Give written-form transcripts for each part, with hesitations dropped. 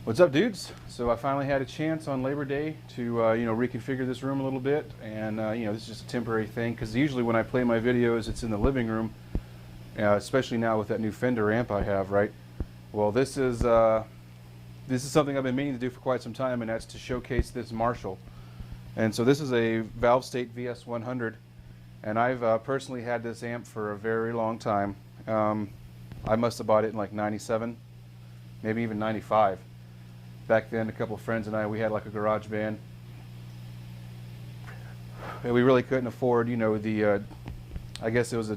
What's up, dudes? So I finally had a chance on Labor Day to reconfigure this room a little bit, and this is just a temporary thing because usually when I play my videos it's in the living room, especially now with that new Fender amp I have, right? Well, this is something I've been meaning to do for quite some time, and that's to showcase this Marshall. And so this is a ValveState vs100, and I've personally had this amp for a very long time. I must have bought it in like '97, maybe even '95. Back then, a couple of friends and I, we had like a garage band, and we really couldn't afford, I guess it was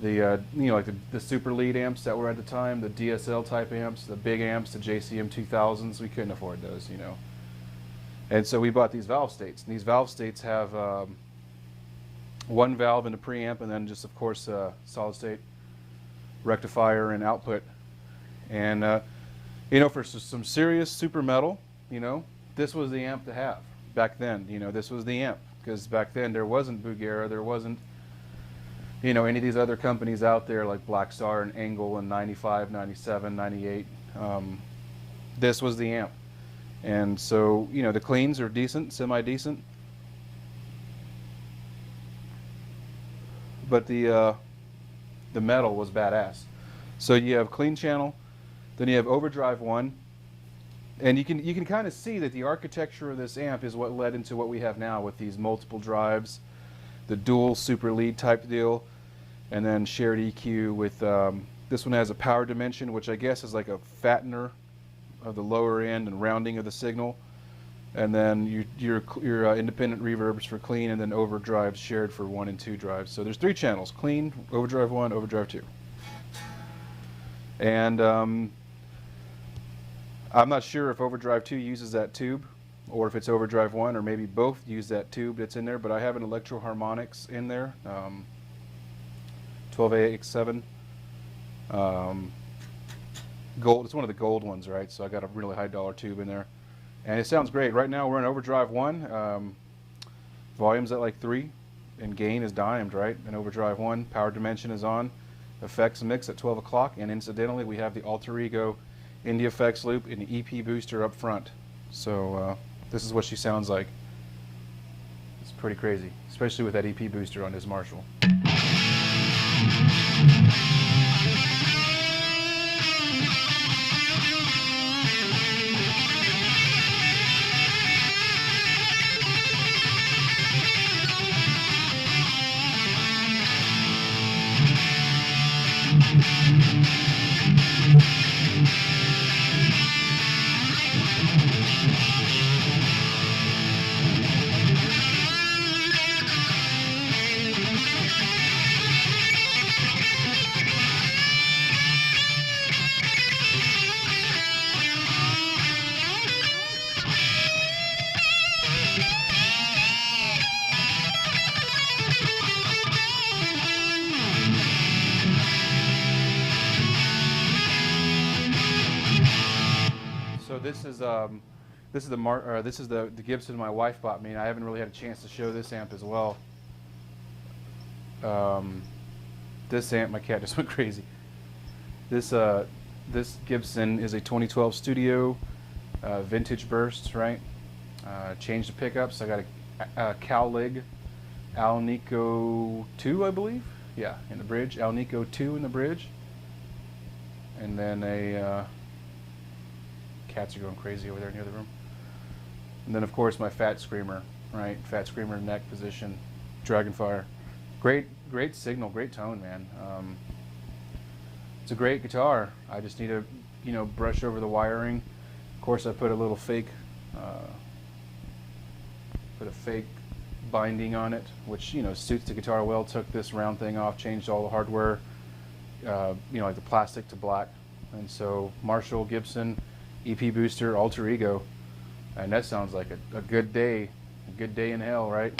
the super lead amps that were at the time, the DSL type amps, the big amps, the JCM 2000s. We couldn't afford those, And so we bought these ValveStates, and these ValveStates have one valve in the preamp, and then just of course solid state rectifier and output. And for some serious super metal, this was the amp to have back then. This was the amp, because back then there wasn't Bugera, there wasn't, any of these other companies out there like Black Star and Angle in '95, '97, '98. This was the amp. And so, the cleans are decent, semi-decent. But the metal was badass. So you have clean channel, then you have overdrive 1, and you can kind of see that the architecture of this amp is what led into what we have now with these multiple drives, the dual super lead type deal, and then shared EQ with this one has a power dimension, which I guess is like a fattener of the lower end and rounding of the signal, and then your independent reverbs for clean, and then overdrive shared for 1 and 2 drives. So there's 3 channels: clean, overdrive 1, overdrive 2. And I'm not sure if overdrive 2 uses that tube, or if it's overdrive 1, or maybe both use that tube that's in there, but I have an Electro Harmonics in there, 12AX7. Gold, it's one of the gold ones, right? So I got a really high dollar tube in there, and it sounds great. Right now we're in overdrive 1, volume's at like 3, and gain is dimed, right? In overdrive 1, power dimension is on, effects mix at 12 o'clock, and incidentally we have the Alter Ego Indie Effects loop and the EP booster up front. So this is what she sounds like. It's pretty crazy, especially with that EP booster on this Marshall. So this is the Gibson my wife bought me, and I haven't really had a chance to show this amp as well. This amp, my cat just went crazy. This Gibson is a 2012 Studio, vintage burst, right? Changed the pickups. I got a Cowlig Alnico 2, I believe. Yeah, in the bridge. Alnico 2 in the bridge, and then a cats are going crazy over there near the room. And then of course my Fat Screamer, right? Fat Screamer neck position, Dragonfire. Great signal, great tone, man. It's a great guitar. I just need to, brush over the wiring. Of course, I put a little fake, binding on it, which suits the guitar well. Took this round thing off, changed all the hardware, like the plastic to black. And so Marshall, Gibson, EP booster, Alter Ego, and that sounds like a good day in hell, right?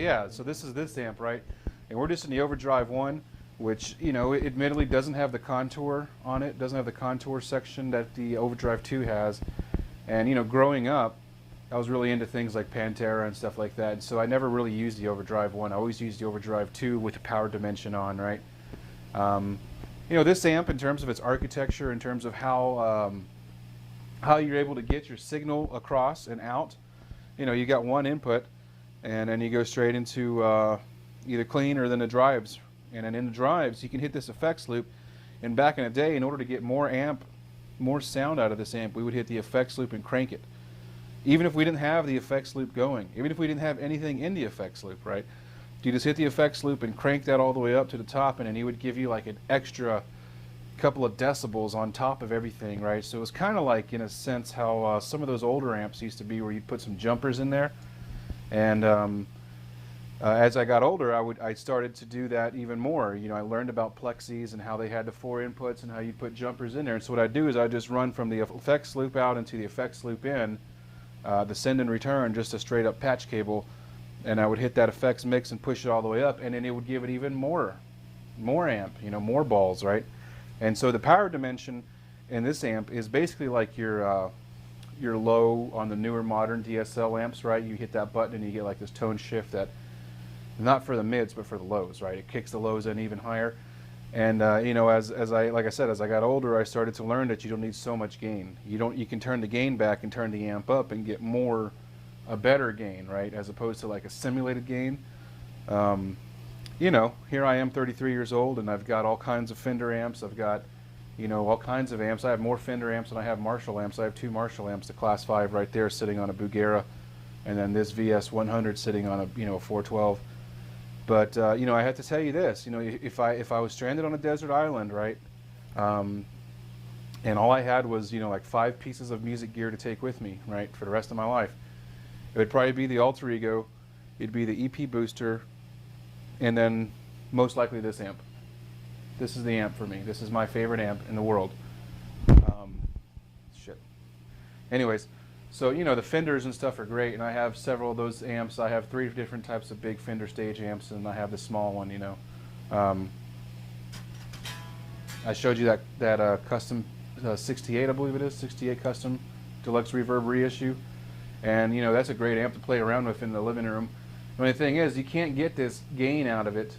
yeah, so this is this amp, right? And we're just in the overdrive 1, which, you know, it admittedly doesn't have the contour on it, doesn't have the contour section that the overdrive 2 has. And, you know, growing up, I was really into things like Pantera and stuff like that, so I never really used the overdrive 1. I always used the overdrive 2 with the power dimension on, right? You know, this amp, in terms of its architecture, in terms of how you're able to get your signal across and out, you know, you got one input, and then you go straight into either clean or then the drives. And then in the drives, you can hit this effects loop. And back in the day, in order to get more sound out of this amp, we would hit the effects loop and crank it. Even if we didn't have the effects loop going, even if we didn't have anything in the effects loop, right? You just hit the effects loop and crank that all the way up to the top, and then he would give you like an extra couple of decibels on top of everything, right? So it was kind of like, in a sense, how some of those older amps used to be, where you'd put some jumpers in there. And as I got older, I started to do that even more. You know, I learned about plexis and how they had the 4 inputs and how you put jumpers in there. And so what I do is I just run from the effects loop out into the effects loop in, the send and return, just a straight up patch cable, and I would hit that effects mix and push it all the way up, and then it would give it even more amp, you know, more balls, right? And so the power dimension in this amp is basically like your low on the newer modern DSL amps, right? You hit that button and you get like this tone shift that, not for the mids, but for the lows, right? It kicks the lows in even higher. And you know, as I got older, I started to learn that you don't need so much gain. You can turn the gain back and turn the amp up and get a better gain, right? As opposed to like a simulated gain. You know, here I am, 33 years old, and I've got all kinds of Fender amps. I've got, you know, all kinds of amps. I have more Fender amps than I have Marshall amps. I have 2 Marshall amps, the Class 5 right there sitting on a Bugera, and then this vs100 sitting on a, you know, 412. But you know, I have to tell you this. You know, if I was stranded on a desert island, right, and all I had was, you know, like 5 pieces of music gear to take with me, right, for the rest of my life, it would probably be the Alter Ego, it'd be the EP booster, and then most likely this amp. This is the amp for me. This is my favorite amp in the world. Shit. Anyways. So, you know, the Fenders and stuff are great, and I have several of those amps. I have 3 different types of big Fender stage amps, and I have the small one, you know. I showed you that custom 68, I believe it is, 68 custom deluxe reverb reissue. And, you know, that's a great amp to play around with in the living room. The only thing is, you can't get this gain out of it.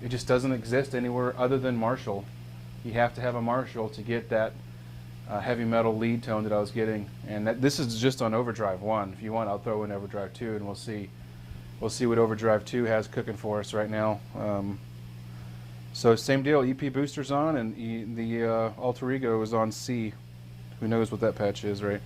It just doesn't exist anywhere other than Marshall. You have to have a Marshall to get that heavy metal lead tone that I was getting, and this is just on overdrive 1. If you want, I'll throw in overdrive 2, and we'll see what overdrive 2 has cooking for us right now. So same deal, EP booster's on, and the Alter Ego is on C. Who knows what that patch is, right?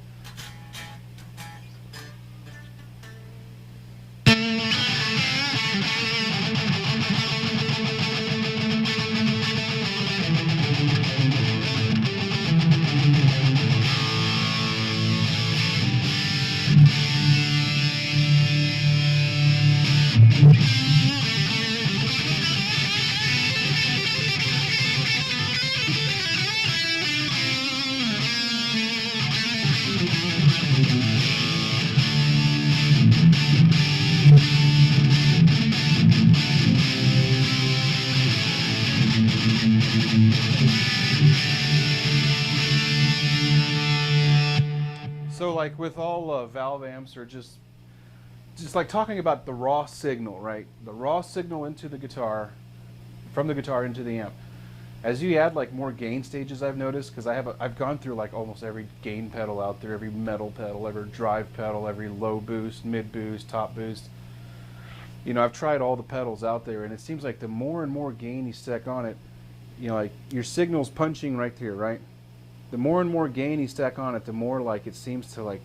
So like with all valve amps, or just like talking about the raw signal, right? The raw signal into the guitar, from the guitar into the amp. As you add like more gain stages, I've noticed, because I've gone through like almost every gain pedal out there, every metal pedal, every drive pedal, every low boost, mid boost, top boost. You know, I've tried all the pedals out there, and it seems like the more and more gain you stack on it, you know, like your signal's punching right here, right? The more and more gain you stack on it, the more like it seems to like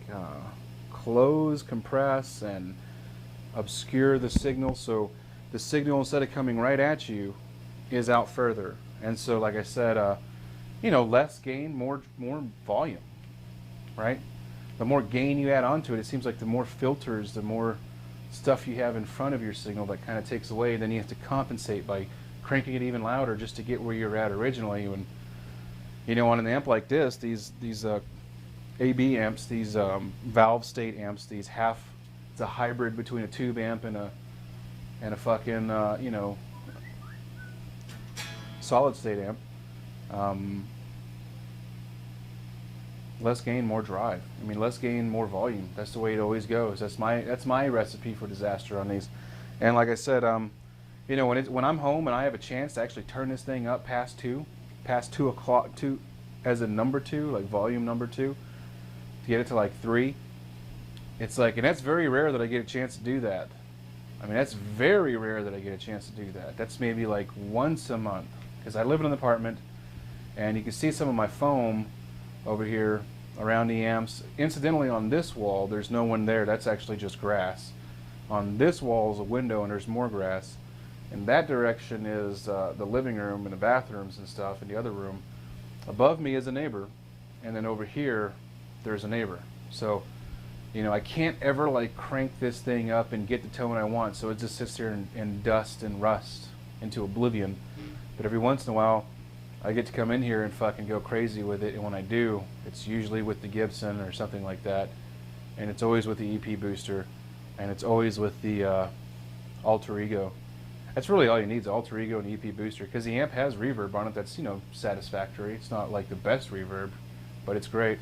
close, compress, and obscure the signal. So the signal, instead of coming right at you, is out further. And so, like I said, you know, less gain, more volume, right? The more gain you add onto it, it seems like the more filters, the more stuff you have in front of your signal that kind of takes away. Then you have to compensate by cranking it even louder just to get where you're at originally. And you know, on an amp like this, these AB amps, these ValveState amps, these half It's a hybrid between a tube amp and a fucking you know, solid state amp. Less gain, more drive. I mean, less gain, more volume. That's the way it always goes. That's my recipe for disaster on these. And like I said, you know, when I'm home and I have a chance to actually turn this thing up past 2 o'clock, as a number 2, like volume number 2, to get it to like 3. It's like, and that's very rare that I get a chance to do that. I mean, that's very rare that I get a chance to do that. That's maybe like once a month, because I live in an apartment, and you can see some of my foam over here around the amps. Incidentally, on this wall, there's no one there. That's actually just grass. On this wall is a window, and there's more grass. In that direction is the living room and the bathrooms and stuff in the other room. Above me is a neighbor, and then over here there's a neighbor. So, you know, I can't ever like crank this thing up and get the tone I want, so it just sits there and dust and rust into oblivion. But every once in a while I get to come in here and fucking go crazy with it, and when I do, it's usually with the Gibson or something like that, and it's always with the EP booster, and it's always with the Alter Ego. That's really all you need is Alter Ego and EP booster, because the amp has reverb on it that's, you know, satisfactory. It's not like the best reverb, but it's great.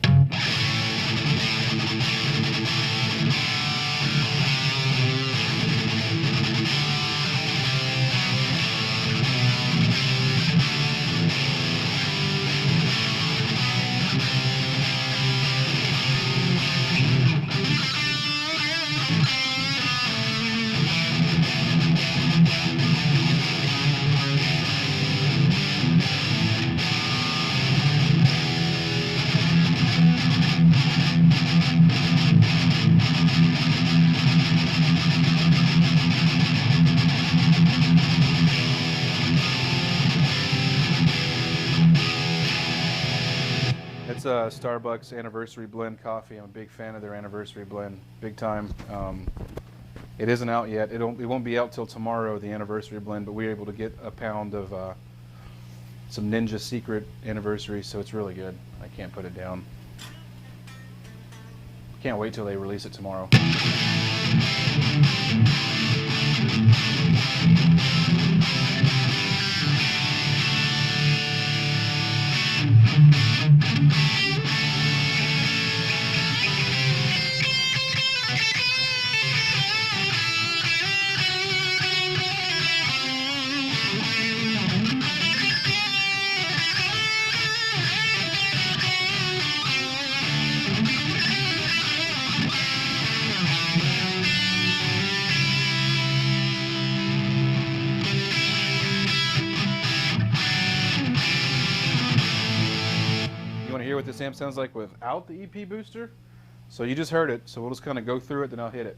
It's a Starbucks Anniversary Blend coffee. I'm a big fan of their Anniversary Blend, big time. It isn't out yet. It won't be out till tomorrow, the Anniversary Blend, but we were able to get a pound of some Ninja Secret Anniversary, so it's really good. I can't put it down. Can't wait till they release it tomorrow. Hear what this amp sounds like without the EP booster? So you just heard it, so we'll just kind of go through it, then I'll hit it.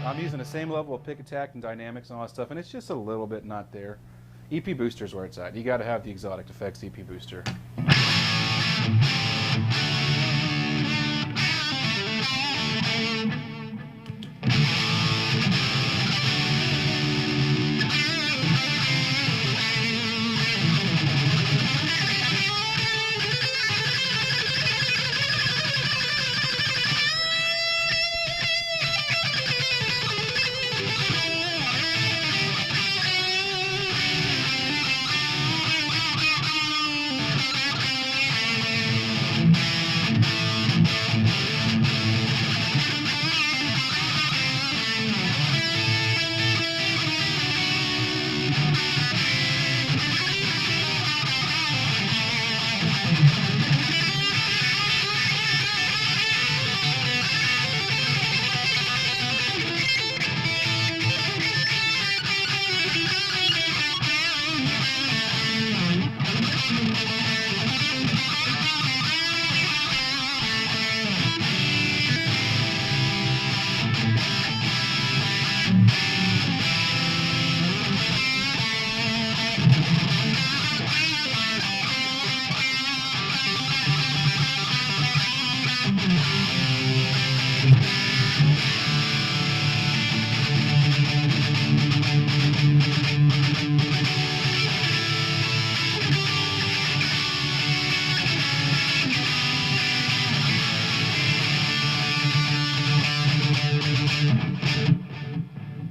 I'm using the same level of pick attack and dynamics and all that stuff, and it's just a little bit not there. EP booster's where it's at. You got to have the Xotic Effects EP booster.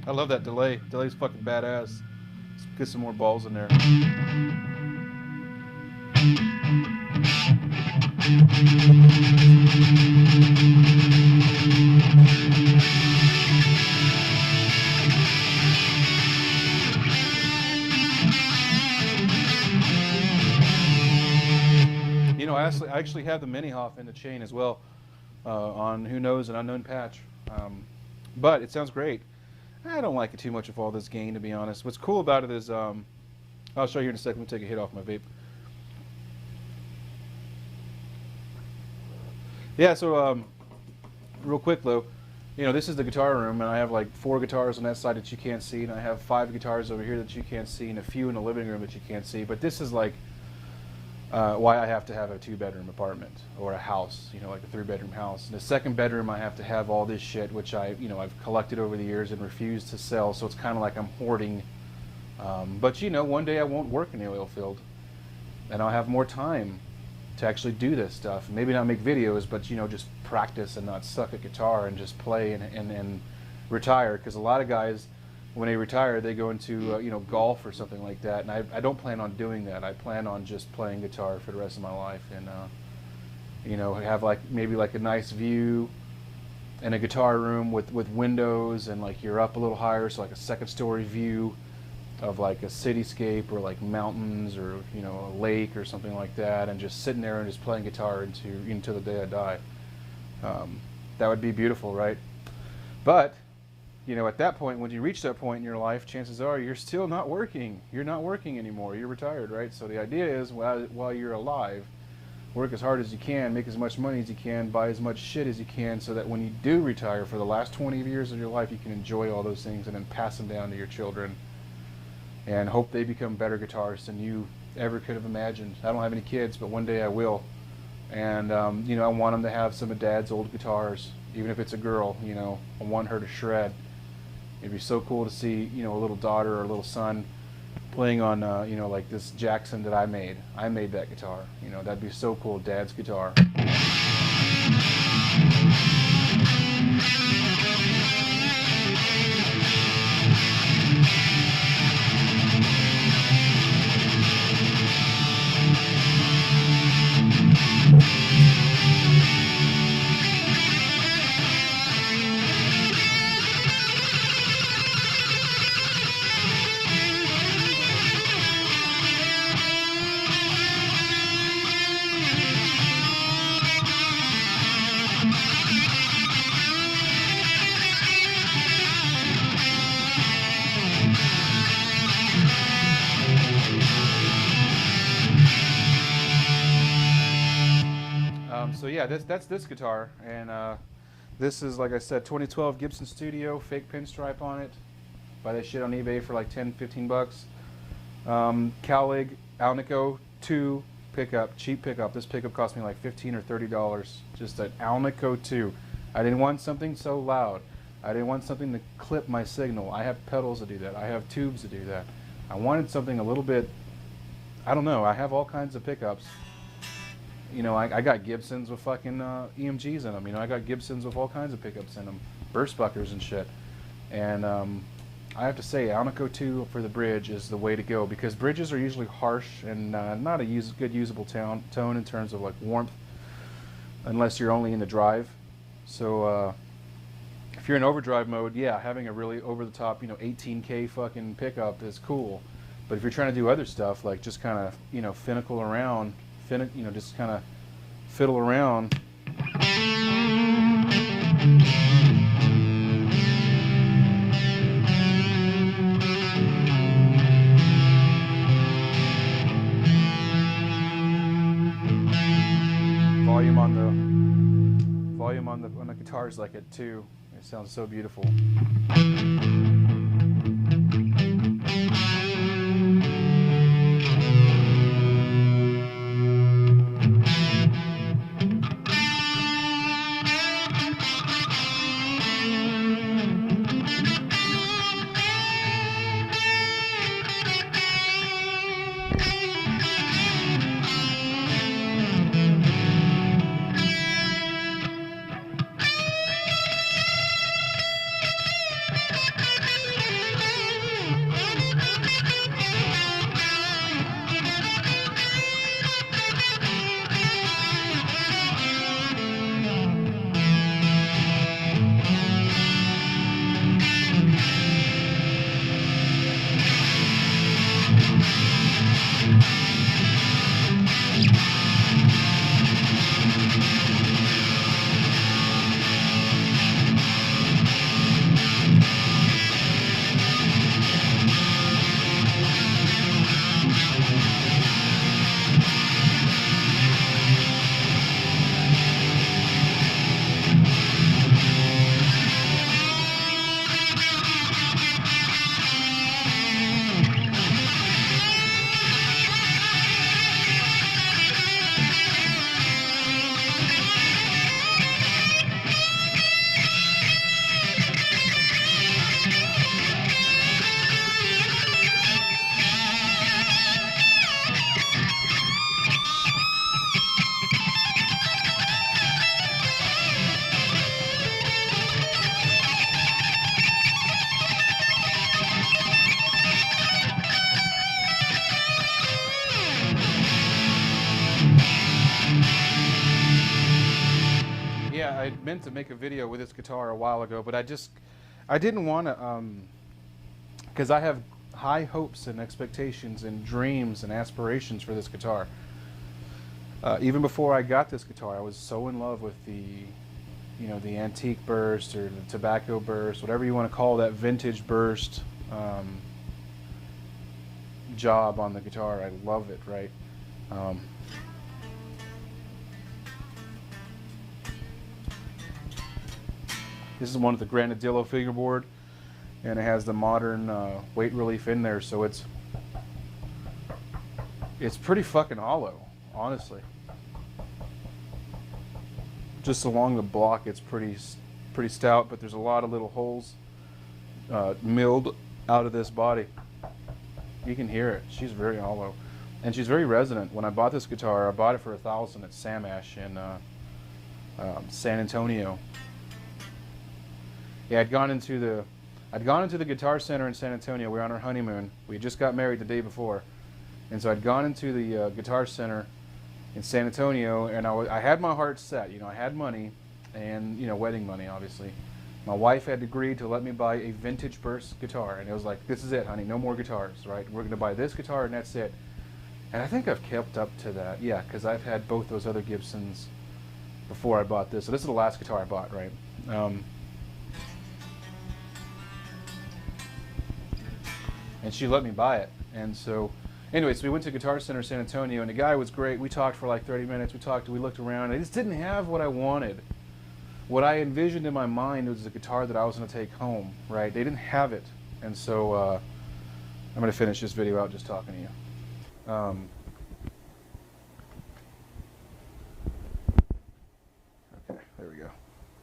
I love that delay. Delay's fucking badass. Let's get some more balls in there. You know, I actually have the Mini Hoff in the chain as well, on Who Knows, an unknown patch. But it sounds great. I don't like it too much of all this gain, to be honest. What's cool about it is, I'll show you in a second. Let me take a hit off my vape. Yeah, so real quick though, you know, this is the guitar room, and I have like 4 guitars on that side that you can't see, and I have 5 guitars over here that you can't see, and a few in the living room that you can't see. But this is like why I have to have a 2-bedroom apartment or a house, you know, like a 3-bedroom house. In the 2nd bedroom, I have to have all this shit, which I've collected over the years and refused to sell. So it's kind of like I'm hoarding. But you know, one day I won't work in the oil field, and I'll have more time to actually do this stuff. Maybe not make videos, but you know, just practice and not suck at guitar and just play and retire. Because a lot of guys, when they retire, they go into you know, golf or something like that, and I don't plan on doing that. I plan on just playing guitar for the rest of my life, and you know, have like maybe like a nice view in a guitar room with windows, and like you're up a little higher, so like a 2nd story view of like a cityscape or like mountains or, you know, a lake or something like that, and just sitting there and just playing guitar into the day I die. That would be beautiful, right? But you know, at that point, when you reach that point in your life, chances are you're still not working. You're not working anymore. You're retired, right? So the idea is, while you're alive, work as hard as you can, make as much money as you can, buy as much shit as you can, so that when you do retire, for the last 20 years of your life, you can enjoy all those things and then pass them down to your children and hope they become better guitarists than you ever could have imagined. I don't have any kids, but one day I will. And you know, I want them to have some of Dad's old guitars, even if it's a girl. You know, I want her to shred. It'd be so cool to see, you know, a little daughter or a little son playing on, you know, like this Jackson that I made. I made that guitar. You know, that'd be so cool, Dad's guitar. So yeah, that's this guitar, and this is, like I said, 2012 Gibson Studio, fake pinstripe on it. Buy that shit on eBay for like 10-15 bucks. Cowlig Alnico 2 pickup, cheap pickup. This pickup cost me like $15 or $30. Just an Alnico 2. I didn't want something so loud. I didn't want something to clip my signal. I have pedals to do that. I have tubes to do that. I wanted something a little bit, I don't know, I have all kinds of pickups. You know, I got Gibsons with fucking EMGs in them. You know, I got Gibsons with all kinds of pickups in them, burst buckers and shit. And I have to say, Alnico 2 for the bridge is the way to go, because bridges are usually harsh and not a good usable tone in terms of like warmth, unless you're only in the drive. So if you're in overdrive mode, yeah, having a really over-the-top, you know, 18K fucking pickup is cool. But if you're trying to do other stuff, like just kind of, you know, finickle around, you know, just kind of fiddle around. Volume on the guitars like it too. It sounds so beautiful. had meant to make a video with this guitar a while ago, but I didn't want to, because I have high hopes and expectations and dreams and aspirations for this guitar. Even before I got this guitar, I was so in love with the, you know, the antique burst or the tobacco burst, whatever you want to call that vintage burst job on the guitar. I love it, right? This is one with the Granadillo fingerboard, and it has the modern weight relief in there, so it's pretty fucking hollow, honestly. Just along the block, it's pretty stout, but there's a lot of little holes milled out of this body. You can hear it. She's very hollow, and she's very resonant. When I bought this guitar, I bought it for $1,000 at Sam Ash in San Antonio. Yeah, I'd gone into the Guitar Center in San Antonio. We were on our honeymoon. We just got married the day before, and so I'd gone into the Guitar Center in San Antonio, and I had my heart set. You know, I had money, and you know, wedding money, obviously. My wife had agreed to let me buy a vintage burst guitar, and it was like, this is it, honey, no more guitars, right? We're gonna buy this guitar, and that's it. And I think I've kept up to that, yeah, because I've had both those other Gibsons before I bought this. So this is the last guitar I bought, right? And she let me buy it, and so anyways, we went to Guitar Center San Antonio, and the guy was great. We talked for like 30 minutes. We looked around. I just didn't have what I wanted. What I envisioned in my mind was a guitar that I was going to take home, right? They didn't have it. And so I'm going to finish this video out just talking to you. Okay, there we go.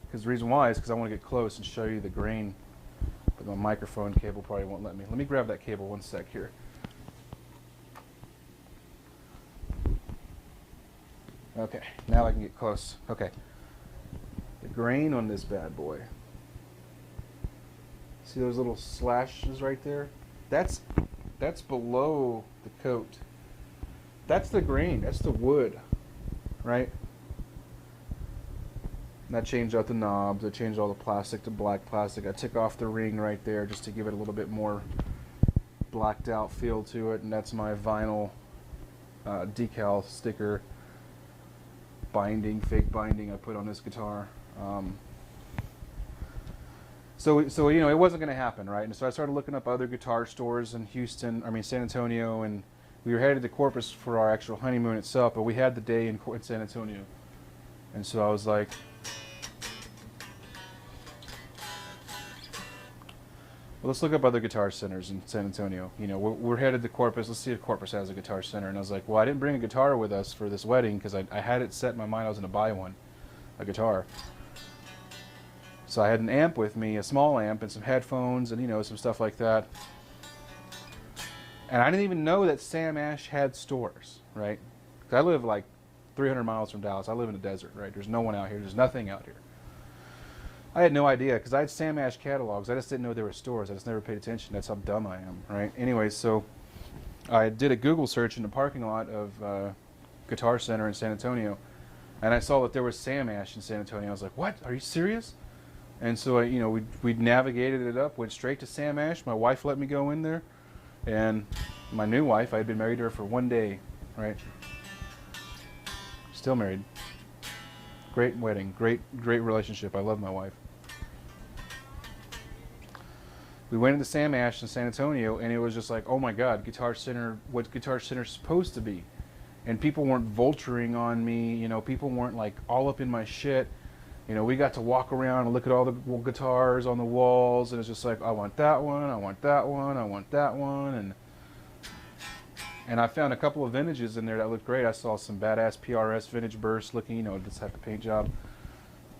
Because the reason why is because I want to get close and show you the grain, but my microphone cable probably won't let me. Let me grab that cable one sec here. Okay, now I can get close. Okay. The grain on this bad boy. See those little slashes right there? That's below the coat. That's the grain. That's the wood, right? And I changed out the knobs. I changed all the plastic to black plastic. I took off the ring right there just to give it a little bit more blacked out feel to it. And that's my vinyl decal sticker binding, fake binding I put on this guitar. So you know, it wasn't going to happen, right? And so I started looking up other guitar stores in San Antonio, and we were headed to Corpus for our actual honeymoon itself, but we had the day in San Antonio. And so I was like, well, let's look up other guitar centers in San Antonio. You know, we're headed to Corpus. Let's see if Corpus has a guitar center. And I was like, well, I didn't bring a guitar with us for this wedding because I had it set in my mind I was going to buy a guitar. So I had an amp with me, a small amp, and some headphones, and you know, some stuff like that. And I didn't even know that Sam Ash had stores, right? 'Cause I live like 300 miles from Dallas. I live in the desert, right? There's no one out here. There's nothing out here. I had no idea because I had Sam Ash catalogs. I just didn't know there were stores. I just never paid attention. That's how dumb I am, right? Anyway, so I did a Google search in the parking lot of Guitar Center in San Antonio, and I saw that there was Sam Ash in San Antonio. I was like, what? Are you serious? And so you know, we navigated it up, went straight to Sam Ash. My wife let me go in there, and my new wife, I had been married to her for 1 day, right? Still married. Great wedding, great relationship. I love my wife. We went into Sam Ash in San Antonio, and it was just like, oh my God, Guitar Center, what's Guitar Center supposed to be? And people weren't vulturing on me, you know, people weren't like all up in my shit. You know, we got to walk around and look at all the guitars on the walls, and it's just like, I want that one, I want that one, I want that one, and I found a couple of vintages in there that looked great. I saw some badass PRS vintage burst looking, you know, this type of paint job,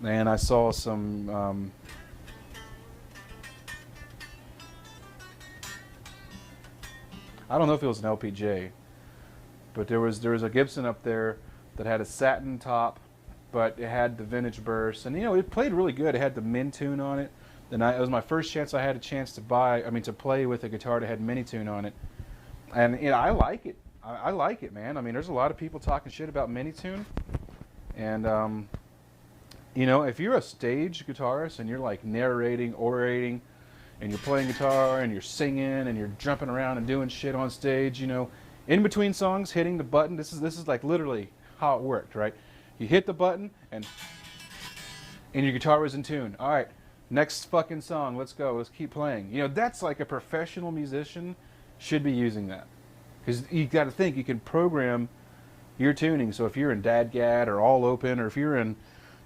and I saw some I don't know if it was an LPJ, but there was a Gibson up there that had a satin top, but it had the vintage burst, and you know, it played really good. It had the Min tune on it, and it was my first chance I had a chance to play with a guitar that had mini tune on it, and you know, I like it. I like it, man. I mean, there's a lot of people talking shit about mini tune, and You know, if you're a stage guitarist and you're like narrating, orating, and you're playing guitar and you're singing and you're jumping around and doing shit on stage, you know, in between songs, hitting the button. This is like literally how it worked, right? You hit the button and your guitar was in tune. All right, next fucking song, let's go, let's keep playing. You know, that's like a professional musician should be using that, because you got to think you can program your tuning. So if you're in DADGAD or all open, or if you're in,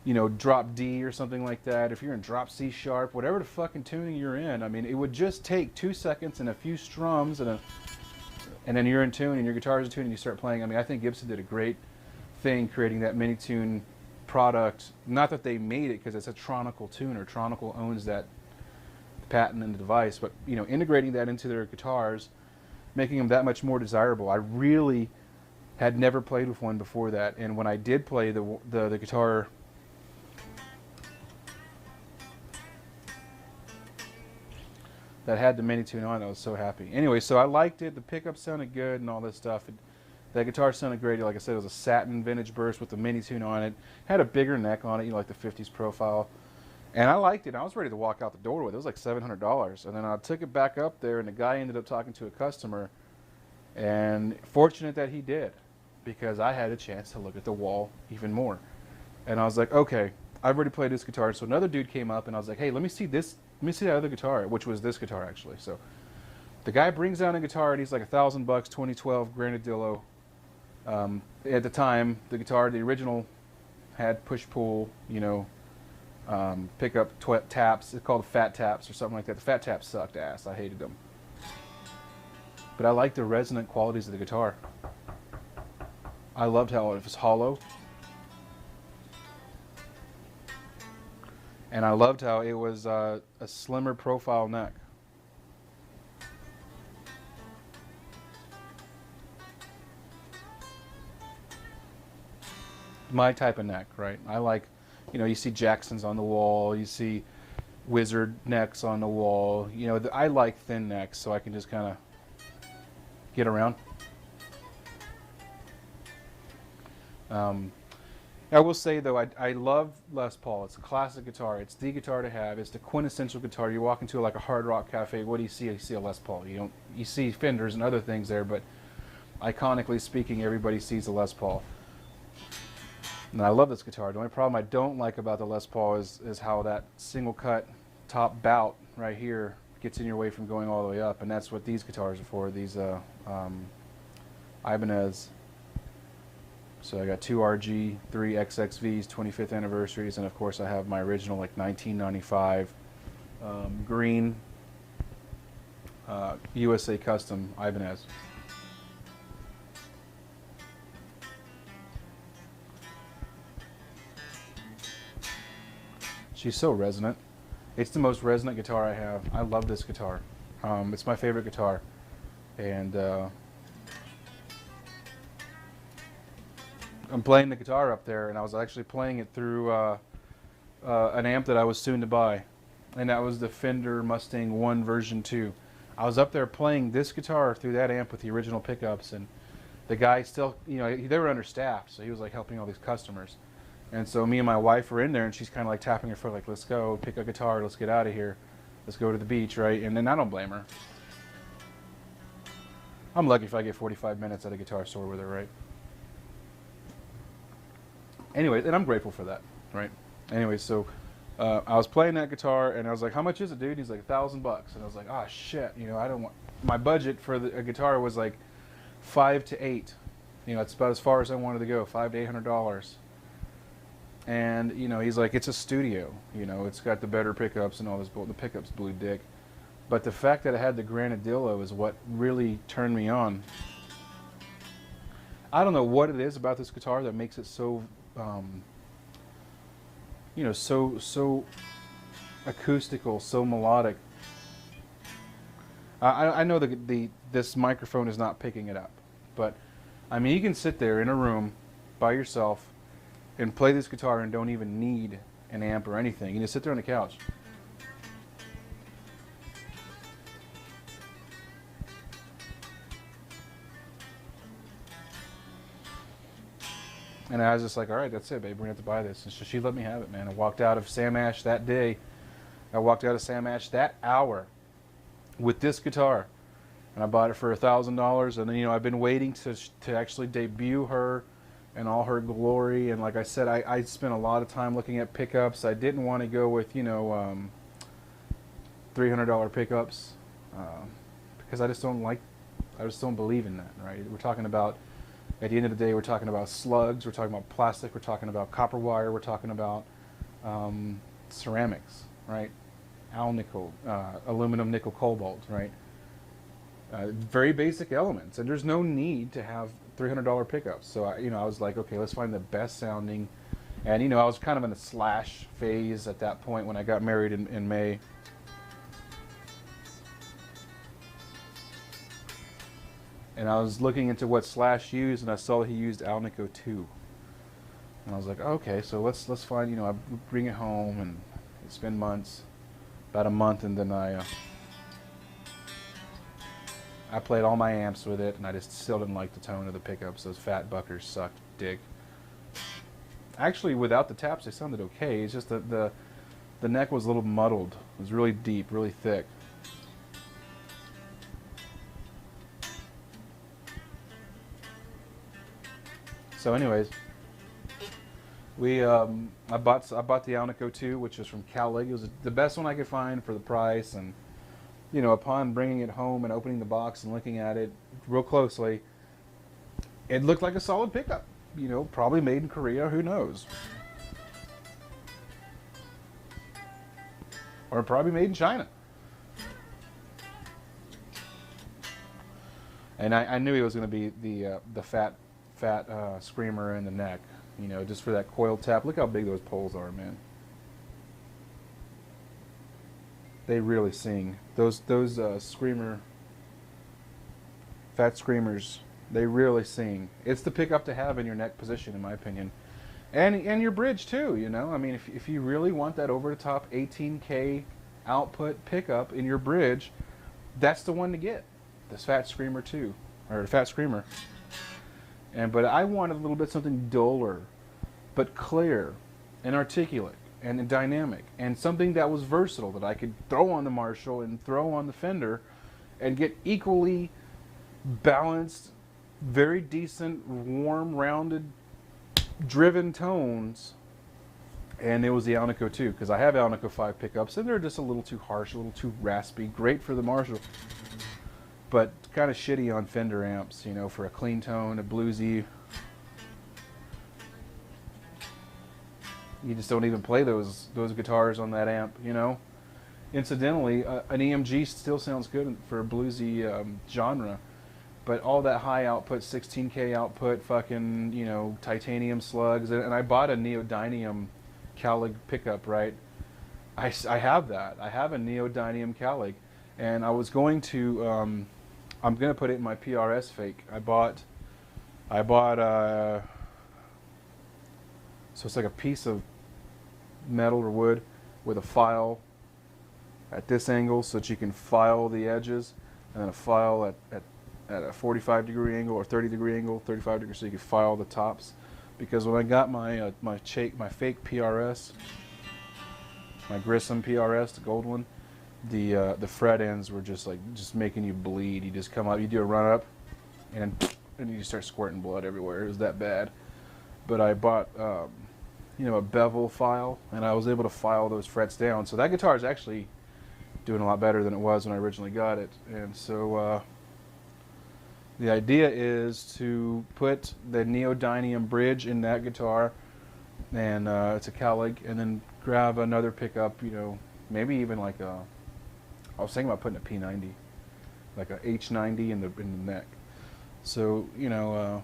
you know, drop D or something like that, if you're in drop C sharp, whatever the fucking tuning you're in, I mean, it would just take 2 seconds and a few strums and then you're in tune and your guitar's in tune and you start playing. I mean, I think Gibson did a great thing creating that mini tune product. Not that they made it because it's a Tronical tuner. Tronical owns that patent in the device, but you know, integrating that into their guitars, making them that much more desirable. I really had never played with one before that, and when I did play the guitar that had the mini tune on, I was so happy. Anyway, so I liked it. The pickup sounded good and all this stuff. That guitar sounded great. Like I said, it was a satin vintage burst with the mini tune on it. Had a bigger neck on it, you know, like the 50s profile. And I liked it. I was ready to walk out the door with it. It was like $700. And then I took it back up there, and the guy ended up talking to a customer. And fortunate that he did, because I had a chance to look at the wall even more. And I was like, okay, I've already played this guitar. So another dude came up, and I was like, hey, let me see this. Let me see that other guitar, which was this guitar actually. So the guy brings down a guitar, and he's like $1,000, 2012 Granadillo. At the time, the guitar, the original, had push-pull, you know, pickup taps. It's called fat taps or something like that. The fat taps sucked ass. I hated them. But I liked the resonant qualities of the guitar. I loved how it was hollow. And I loved how it was a slimmer profile neck. My type of neck, right? I like, you know, you see Jacksons on the wall, you see Wizard necks on the wall. You know, I like thin necks so I can just kind of get around. I will say though, I love Les Paul. It's a classic guitar. It's the guitar to have. It's the quintessential guitar. You walk into like a hard rock cafe, what do you see? You see a Les Paul. You see Fenders and other things there, but iconically speaking, everybody sees a Les Paul. And I love this guitar. The only problem I don't like about the Les Paul is how that single cut top bout right here gets in your way from going all the way up, and that's what these guitars are for. These Ibanez. So I got 2 RG, 3 XXVs, 25th anniversaries, and of course I have my original like 1995 green USA Custom Ibanez. She's so resonant. It's the most resonant guitar I have. I love this guitar. It's my favorite guitar. And I'm playing the guitar up there, and I was actually playing it through an amp that I was soon to buy. And that was the Fender Mustang 1 version 2. I was up there playing this guitar through that amp with the original pickups, and the guy still, you know, they were understaffed, so he was like helping all these customers. And so me and my wife were in there, and she's kind of like tapping her foot like, let's go, pick a guitar, let's get out of here. Let's go to the beach, right? And then I don't blame her. I'm lucky if I get 45 minutes at a guitar store with her, right? Anyway, and I'm grateful for that, right? Anyway, so I was playing that guitar, and I was like, how much is it, dude? He's like, $1,000. And I was like, oh, shit. You know, I don't want... My budget for a guitar was like $500 to $800. You know, it's about as far as I wanted to go, $500 to $800. And, you know, he's like, it's a studio. You know, it's got the better pickups and all this, the pickups blew dick. But the fact that it had the Granadillo is what really turned me on. I don't know what it is about this guitar that makes it so, you know, so acoustical, so melodic. I know this microphone is not picking it up, but I mean, you can sit there in a room by yourself and play this guitar and don't even need an amp or anything. You just sit there on the couch. And I was just like, all right, that's it, babe. We're going to have to buy this. And so she let me have it, man. I walked out of Sam Ash that day. I walked out of Sam Ash that hour with this guitar. And I bought it for $1,000. And then, you know, I've been waiting to actually debut her in all her glory. And like I said, I spent a lot of time looking at pickups. I didn't want to go with, you know, $300 pickups because I just don't believe in that, right? We're talking about, at the end of the day, we're talking about slugs, we're talking about plastic, we're talking about copper wire, we're talking about ceramics, right? Nickel, aluminum, nickel, cobalt, right? Very basic elements, and there's no need to have $300 pickups. So I was like, okay, let's find the best sounding. And you know, I was kind of in a slash phase at that point when I got married in May. And I was looking into what Slash used, and I saw he used Alnico 2. And I was like, okay, so let's find, you know, I bring it home, and it's been months, about a month, and then I played all my amps with it, and I just still didn't like the tone of the pickups. Those fat buckers sucked dick. Actually, without the taps, they sounded okay. It's just that the neck was a little muddled. It was really deep, really thick. So anyways, I bought the Alnico 2, which is from Cowlig. It was the best one I could find for the price, and you know, upon bringing it home and opening the box and looking at it real closely, it looked like a solid pickup. You know, probably made in Korea, who knows? Or probably made in China. And I knew he was going to be the fat screamer in the neck, you know, just for that coil tap. Look how big those poles are, man. They really sing. Those fat screamers, they really sing. It's the pickup to have in your neck position, in my opinion, and your bridge too. You know, I mean, if you really want that over the top 18K output pickup in your bridge, that's the one to get. This Fat Screamer 2, or the Fat Screamer. But I wanted a little bit something duller, but clear, and articulate, and dynamic, and something that was versatile that I could throw on the Marshall and throw on the Fender, and get equally balanced, very decent, warm, rounded, driven tones. And it was the Alnico 2, because I have Alnico 5 pickups, and they're just a little too harsh, a little too raspy. Great for the Marshall, but kind of shitty on Fender amps, you know, for a clean tone, a bluesy. You just don't even play those guitars on that amp, you know. Incidentally, an EMG still sounds good for a bluesy genre, but all that high output, 16K output, fucking, you know, titanium slugs, and I bought a neodymium Cowlig pickup, right? I have that. I have a neodymium Cowlig, and I was going to, I'm going to put it in my PRS fake. I bought so it's like a piece of metal or wood with a file at this angle so that you can file the edges, and then a file at a 45-degree angle or 30-degree angle, 35 degrees, so you can file the tops. Because when I got my my fake PRS, my Grissom PRS, the gold one, the fret ends were just making you bleed. You just come up, you do a run up, and you just start squirting blood everywhere. It was that bad. But I bought you know, a bevel file, and I was able to file those frets down. So that guitar is actually doing a lot better than it was when I originally got it. And so the idea is to put the neodymium bridge in that guitar, and it's a Cowlig, and then grab another pickup, you know, maybe even like a, I was thinking about putting a P90, like a H90 in the neck. So, you know,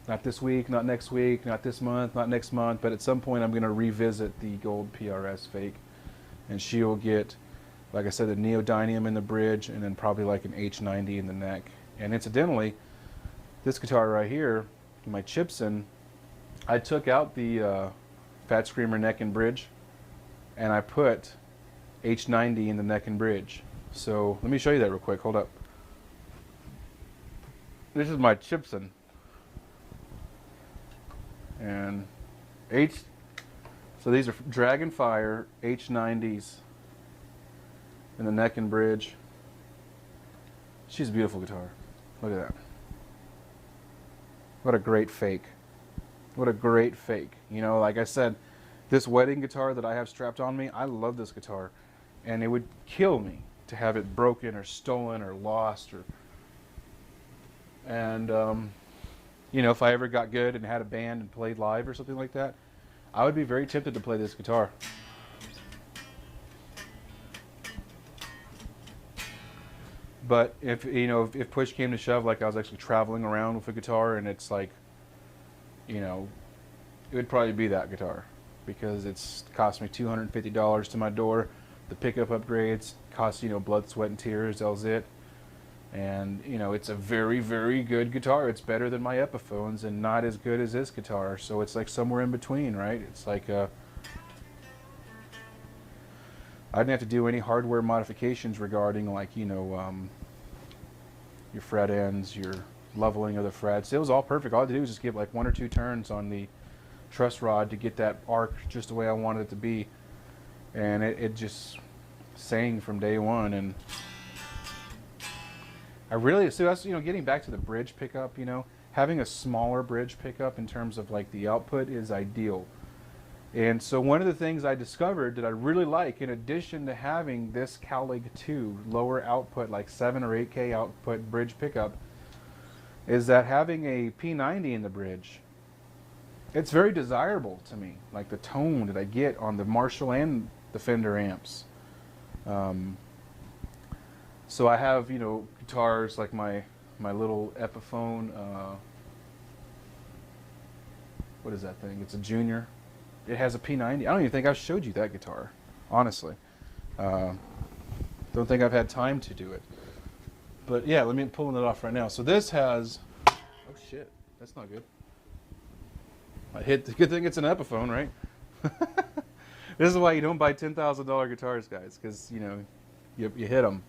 not this week, not next week, not this month, not next month, but at some point I'm going to revisit the gold PRS fake, and she will get, like I said, the neodymium in the bridge, and then probably like an H90 in the neck. And incidentally, this guitar right here, my Gibson, I took out the Fat Screamer neck and bridge, and I put H90 in the neck and bridge. So let me show you that real quick. Hold up. This is my Gibson, And so these are Dragonfire H90s in the neck and bridge. She's a beautiful guitar. Look at that. What a great fake. What a great fake. You know, like I said, this wedding guitar that I have strapped on me, I love this guitar. And it would kill me to have it broken or stolen or lost. And you know, if I ever got good and had a band and played live or something like that, I would be very tempted to play this guitar. But if, you know, if push came to shove, like I was actually traveling around with a guitar and it's like, you know, it would probably be that guitar, because it's cost me $250 to my door. The pickup upgrades cost, you know, blood, sweat, and tears. That's it. And, you know, it's a very, very good guitar. It's better than my Epiphones and not as good as this guitar. So it's like somewhere in between, right? It's like I didn't have to do any hardware modifications regarding, like, you know, your fret ends, your leveling of the frets. It was all perfect. All I had to do was just give like 1 or 2 turns on the truss rod to get that arc just the way I wanted it to be. And it just sang from day one. And I really, so that's, you know, getting back to the bridge pickup, you know, having a smaller bridge pickup in terms of like the output is ideal. And so one of the things I discovered that I really like, in addition to having this Cowlig 2 lower output, like 7 or 8K output bridge pickup, is that having a P90 in the bridge, it's very desirable to me. Like the tone that I get on the Marshall and the Fender amps. So I have, you know, guitars like my little Epiphone, what is that thing? It's a Junior. It has a P90. I don't even think I've showed you that guitar, honestly. Don't think I've had time to do it. But yeah, let me pull it off right now. So this has, oh shit, that's not good. I hit, the good thing it's an Epiphone, right? This is why you don't buy $10,000 guitars, guys, because, you know, you hit them.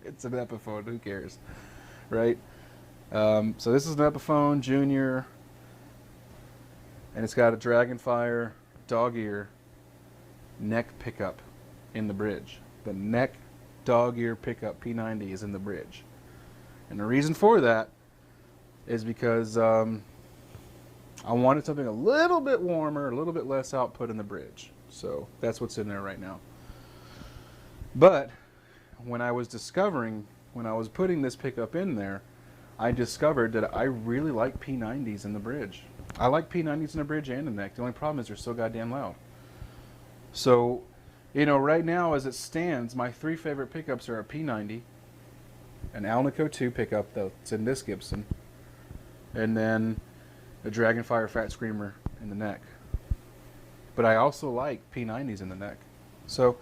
It's an Epiphone, who cares, right? So this is an Epiphone Junior, and it's got a Dragonfire dog ear neck pickup in the bridge. The neck dog ear pickup P90 is in the bridge. And the reason for that is because I wanted something a little bit warmer, a little bit less output in the bridge. So that's what's in there right now. But when I was putting this pickup in there, I discovered that I really like P90s in the bridge. I like P90s in the bridge and the neck. The only problem is they're so goddamn loud. So, you know, right now as it stands, my 3 favorite pickups are a P90, an Alnico 2 pickup that's in this Gibson, and then a Dragonfire Fat Screamer in the neck. But I also like P90s in the neck. So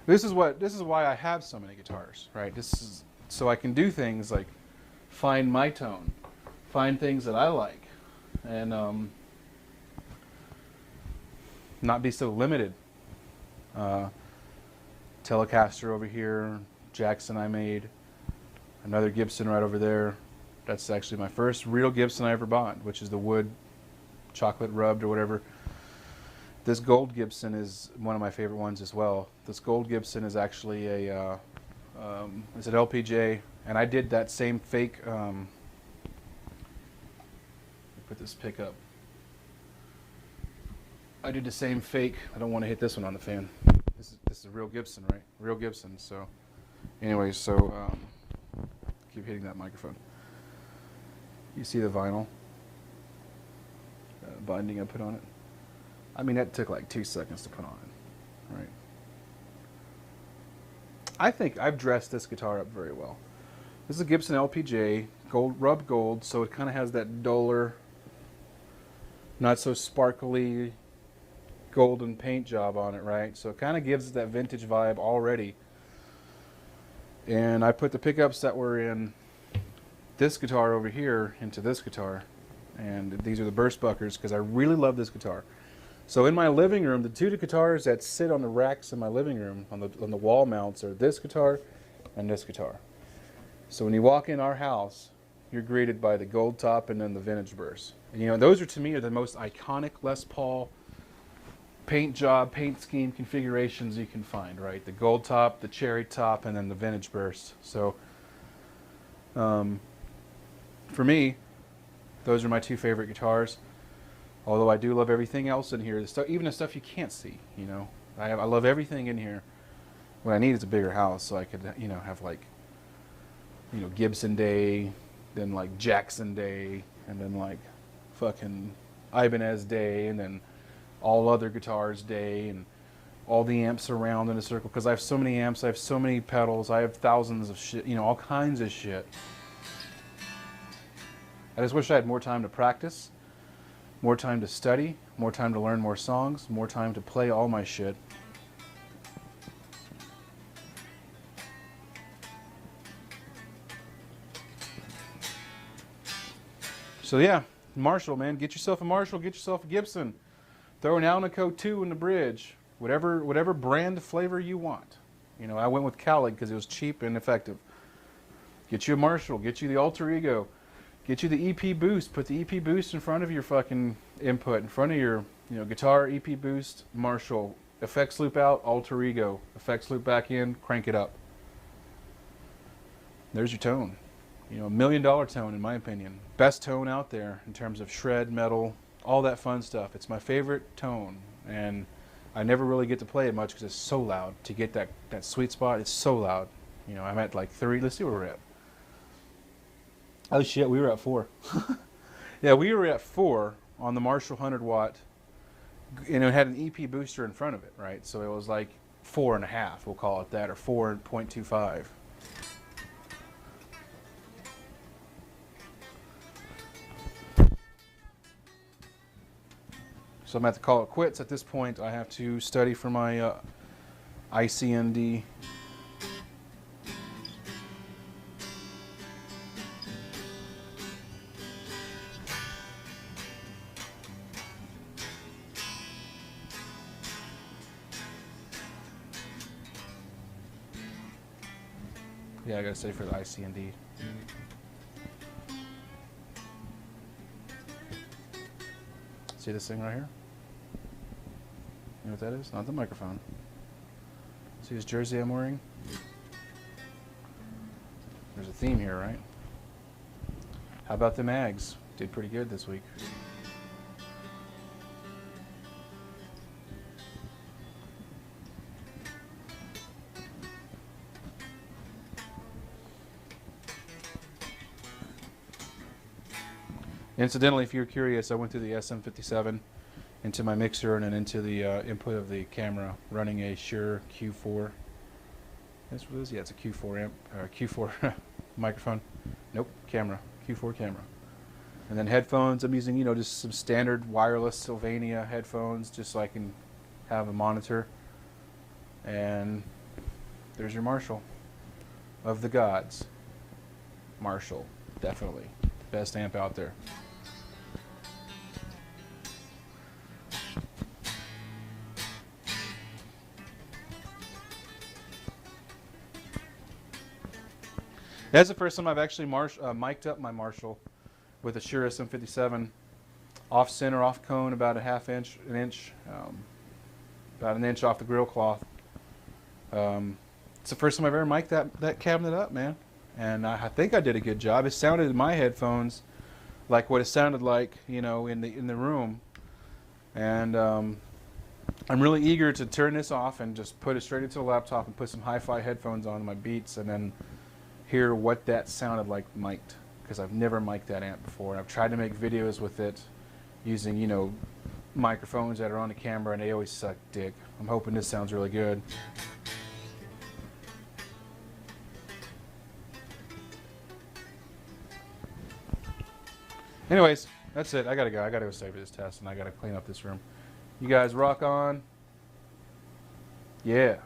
this is why I have so many guitars, right? This is so I can do things like find my tone, find things that I like, and not be so limited. Telecaster over here, Jackson I made, another Gibson right over there. That's actually my first real Gibson I ever bought, which is the wood chocolate rubbed or whatever. This gold Gibson is one of my favorite ones as well. This gold Gibson is actually a it's an LPJ, and I did that same fake. Put this pickup. I did the same fake. I don't want to hit this one on the fan. This is a real Gibson, right? Real Gibson. So, anyway, so keep hitting that microphone. You see the vinyl binding I put on it? I mean, that took like 2 seconds to put on it, right? I think I've dressed this guitar up very well. This is a Gibson LPJ, gold, rubbed gold, so it kind of has that duller, not so sparkly golden paint job on it, right? So it kind of gives that vintage vibe already. And I put the pickups that were in this guitar over here into this guitar, and these are the burst buckers because I really love this guitar. So in my living room, the 2 guitars that sit on the racks in my living room on the wall mounts are this guitar and this guitar. So when you walk in our house, you're greeted by the gold top and then the vintage burst. And, you know, those are to me are the most iconic Les Paul paint job, paint scheme configurations you can find, right? The gold top, the cherry top, and then the vintage burst. So for me, those are my two favorite guitars. Although I do love everything else in here, the stuff, even the stuff you can't see, you know. I love everything in here. What I need is a bigger house so I could, you know, have like, you know, Gibson Day, then like Jackson Day, and then like fucking Ibanez Day, and then all other guitars day, and all the amps around in a circle, because I have so many amps, I have so many pedals, I have thousands of shit, you know, all kinds of shit. I just wish I had more time to practice, more time to study, more time to learn more songs, more time to play all my shit. So yeah, Marshall, man, get yourself a Marshall, get yourself a Gibson. Throw an Alnico 2 in the bridge, whatever brand flavor you want. You know, I went with Cali because it was cheap and effective. Get you a Marshall, get you the Alter Ego, get you the EP Boost. Put the EP Boost in front of your fucking input, in front of your, you know, guitar, EP Boost, Marshall, effects loop out, Alter Ego, effects loop back in, crank it up. There's your tone. You know, $1 million tone in my opinion. Best tone out there in terms of shred, metal, all that fun stuff. It's my favorite tone, and I never really get to play it much because it's so loud. To get that sweet spot, it's so loud. You know, I'm at like 3. Let's see where we're at. Oh shit, we were at 4. Yeah, we were at 4 on the Marshall 100 watt, and it had an EP booster in front of it, right? So it was like 4.5, we'll call it that, or 4.25. So I'm going to have to call it quits at this point. I have to study for my ICND. Yeah, I got to study for the ICND. See this thing right here? You know what that is? Not the microphone. See this jersey I'm wearing? There's a theme here, right? How about the mags? Did pretty good this week. Incidentally, if you're curious, I went through the SM57 into my mixer and then into the input of the camera, running a Shure Q4. That's what it is? Yeah, it's a Q4 amp, Q4 microphone. Nope, camera, Q4 camera. And then headphones, I'm using, you know, just some standard wireless Sylvania headphones, just so I can have a monitor. And there's your Marshall of the gods. Marshall, definitely. Best amp out there. That's the first time I've actually mic'd up my Marshall with a Shure SM57, off center, off cone, about about an inch off the grill cloth. It's the first time I've ever mic'd that cabinet up, man, and I think I did a good job. It sounded in my headphones like what it sounded like, you know, in the room, and I'm really eager to turn this off and just put it straight into the laptop and put some hi-fi headphones on my Beats and then hear what that sounded like mic'd, because I've never mic'd that amp before, and I've tried to make videos with it using, you know, microphones that are on the camera, and they always suck dick. I'm hoping this sounds really good. Anyways, that's it. I gotta go. I gotta go study for this test, and I gotta clean up this room. You guys rock on. Yeah.